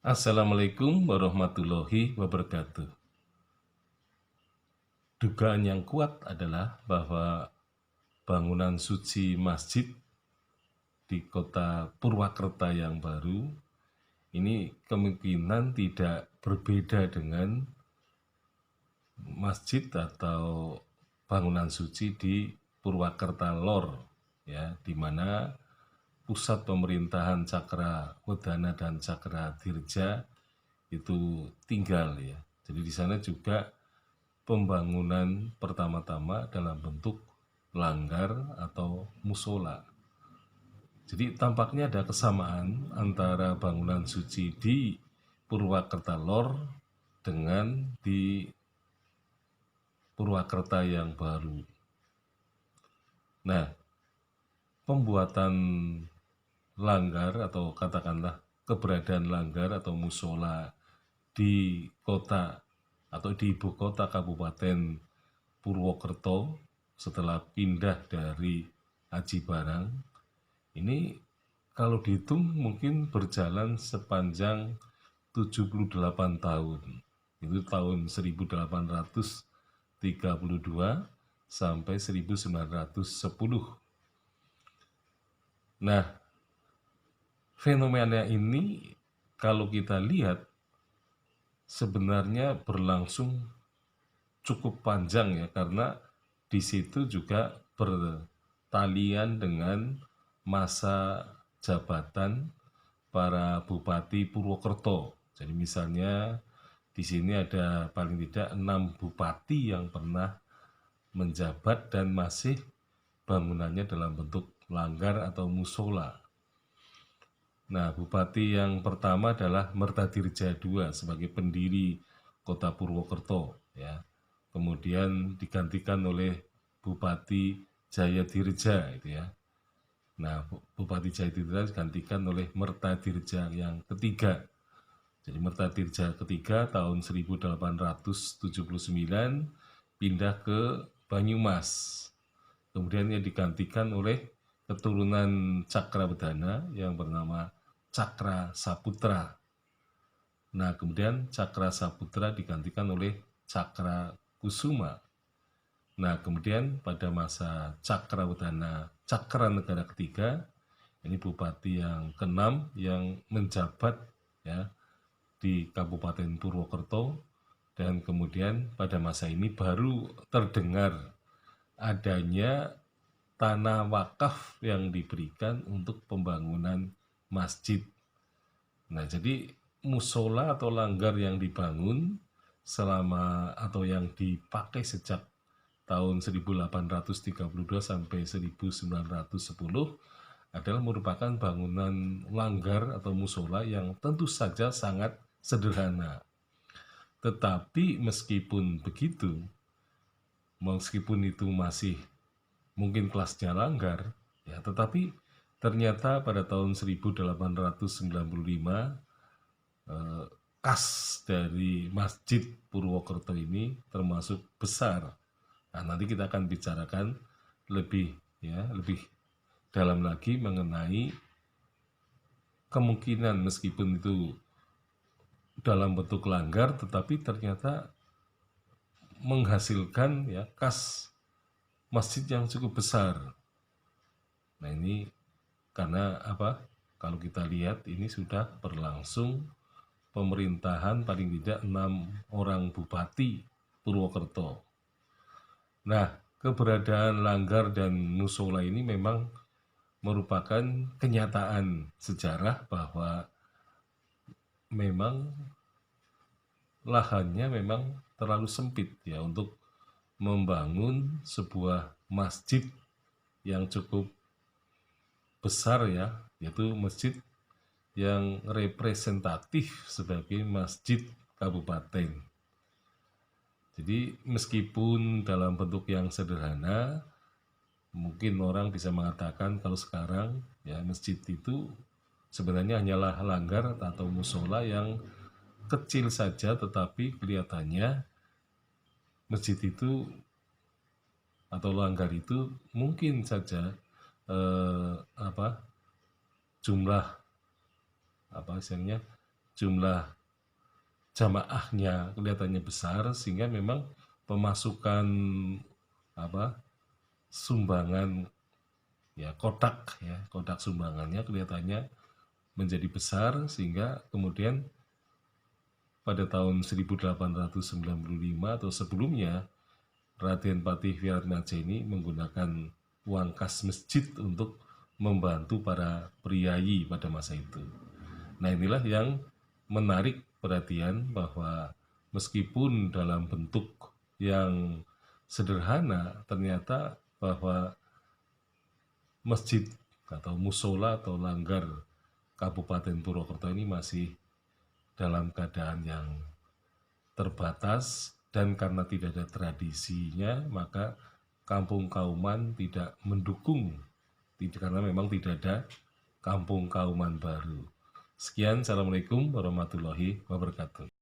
Assalamualaikum warahmatullahi wabarakatuh. Dugaan yang kuat adalah bahwa bangunan suci masjid di kota Purwakarta yang baru ini kemungkinan tidak berbeda dengan masjid atau bangunan suci di Purwakarta Lor, ya, di mana pusat pemerintahan Cakra Wedana dan Cakra Dirja itu tinggal, ya. Jadi di sana juga pembangunan pertama-tama dalam bentuk langgar atau musola. Jadi tampaknya ada kesamaan antara bangunan suci di Purwakarta Lor dengan di Purwakarta yang baru. Nah, pembuatan langgar atau katakanlah keberadaan langgar atau musola di kota atau di ibu kota Kabupaten Purwokerto setelah pindah dari Aji Barang ini kalau dihitung mungkin berjalan sepanjang 78 tahun. Itu tahun 1832 sampai 1910. Nah, fenomena ini kalau kita lihat sebenarnya berlangsung cukup panjang, ya, karena di situ juga bertalian dengan masa jabatan para bupati Purwokerto. Jadi misalnya di sini ada paling tidak 6 bupati yang pernah menjabat dan masih bangunannya dalam bentuk langgar atau musola. Nah, bupati yang pertama adalah Mertadirja II sebagai pendiri kota Purwokerto, ya. Kemudian digantikan oleh Bupati Jayadirja, itu ya. Nah, Bupati Jayadirja digantikan oleh Mertadirja yang ketiga. Jadi Mertadirja ketiga tahun 1879 pindah ke Banyumas. Kemudian ia digantikan oleh keturunan Cakrawedana yang bernama Cakra Saputra. Nah, kemudian Cakra Saputra digantikan oleh Cakra Kusuma. Nah, kemudian pada masa Cakrawedana Cakranegara ketiga, ini bupati yang keenam yang menjabat, ya, di Kabupaten Purwokerto, dan kemudian pada masa ini baru terdengar adanya tanah wakaf yang diberikan untuk pembangunan masjid. Nah, jadi musola atau langgar yang dibangun selama atau yang dipakai sejak tahun 1832 sampai 1910 adalah merupakan bangunan langgar atau musola yang tentu saja sangat sederhana. Tetapi meskipun begitu, meskipun itu masih mungkin kelasnya langgar, ya, tetapi ternyata pada tahun 1895 kas dari Masjid Purwokerto ini termasuk besar. Nah, nanti kita akan bicarakan lebih, ya, lebih dalam lagi mengenai kemungkinan meskipun itu dalam bentuk langgar tetapi ternyata menghasilkan, ya, kas masjid yang cukup besar. Nah, ini karena apa? Kalau kita lihat ini sudah berlangsung pemerintahan paling tidak 6 orang bupati Purwokerto. Nah, keberadaan langgar dan musola ini memang merupakan kenyataan sejarah bahwa memang lahannya memang terlalu sempit, ya, untuk membangun sebuah masjid yang cukup besar, ya, yaitu masjid yang representatif sebagai masjid kabupaten. Jadi meskipun dalam bentuk yang sederhana, mungkin orang bisa mengatakan kalau sekarang, ya, masjid itu sebenarnya hanyalah langgar atau musola yang kecil saja, tetapi kelihatannya masjid itu atau langgar itu mungkin saja jumlah apa istilahnya jumlah jamaahnya kelihatannya besar, sehingga memang pemasukan apa sumbangan ya kotak sumbangannya kelihatannya menjadi besar, sehingga kemudian pada tahun 1895 atau sebelumnya Raden Patih Wiratmajeni menggunakan uang kas masjid untuk membantu para priayi pada masa itu. Nah, inilah yang menarik perhatian, bahwa meskipun dalam bentuk yang sederhana, ternyata bahwa masjid atau musola atau langgar Kabupaten Purwokerto ini masih dalam keadaan yang terbatas, dan karena tidak ada tradisinya, maka Kampung Kauman tidak mendukung, karena memang tidak ada Kampung Kauman baru. Sekian, Assalamualaikum warahmatullahi wabarakatuh.